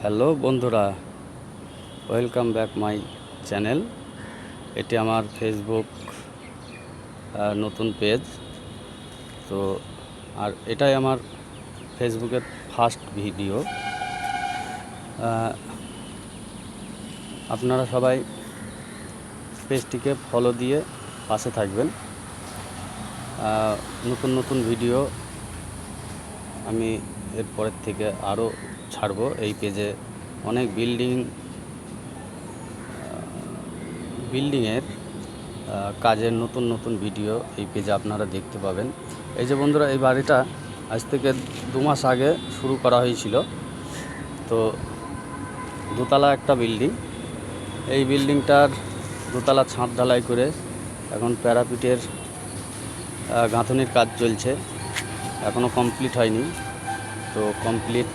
Hello বন্ধুরা, welcome back my channel. এটি আমার ফেসবুক নতুন পেজ। তো আর এটাই আমার ফেসবুকের ফার্স্ট ভিডিও। আপনারা সবাই পেজটিকে ফলো দিয়ে পাশে থাকবেন। নতুন নতুন ভিডিও আমি এরপরের থেকে আরও ছাড়বো। এই পেজে অনেক বিল্ডিংয়ের কাজের নতুন নতুন ভিডিও এই পেজে আপনারা দেখতে পাবেন। এই যে বন্ধুরা, এই বাড়িটা আজ থেকে 2 মাস আগে শুরু করা হয়েছিল। তো দোতলা একটা বিল্ডিং। এই বিল্ডিংটার দোতলা ছাদ ঢালাই করে এখন প্যারাপিটের গাঁথনির কাজ চলছে, এখনও কমপ্লিট হয়নি। তো কমপ্লিট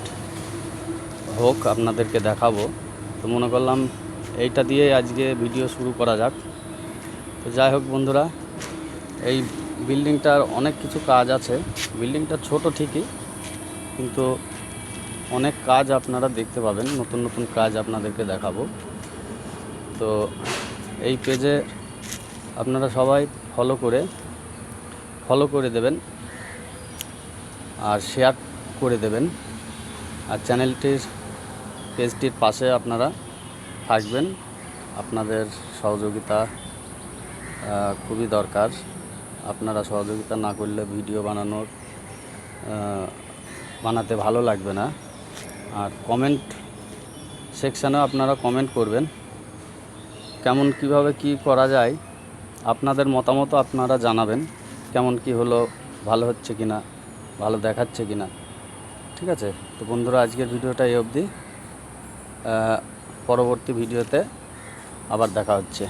হোক, আপনাদেরকে দেখাবো। তো মনে করলাম এইটা দিয়ে আজকে ভিডিও শুরু করা যাক। তো যাই হোক বন্ধুরা, এই বিল্ডিংটার অনেক কিছু কাজ আছে। বিল্ডিংটা ছোট ঠিকই, কিন্তু অনেক কাজ আপনারা দেখতে পাবেন। নতুন নতুন কাজ আপনাদেরকে দেখাবো। তো এই পেজে আপনারা সবাই ফলো করে দেবেন আর শেয়ার করে দেবেন। আর পেজটির পাশে আপনারা থাকবেন। আপনাদের সহযোগিতা খুবই দরকার। আপনারা সহযোগিতা না করলে ভিডিও বানাতে ভালো লাগবে না। আর কমেন্ট সেকশানেও আপনারা কমেন্ট করবেন, কিভাবে কি করা যায়। আপনাদের মতামত আপনারা জানাবেন, কেমন কি হলো, ভালো হচ্ছে কিনা, ভালো দেখাচ্ছে কিনা। ঠিক আছে? তো বন্ধুরা, আজকের ভিডিওটা এই অবধি। পরবর্তী ভিডিওতে আবার দেখা হচ্ছে।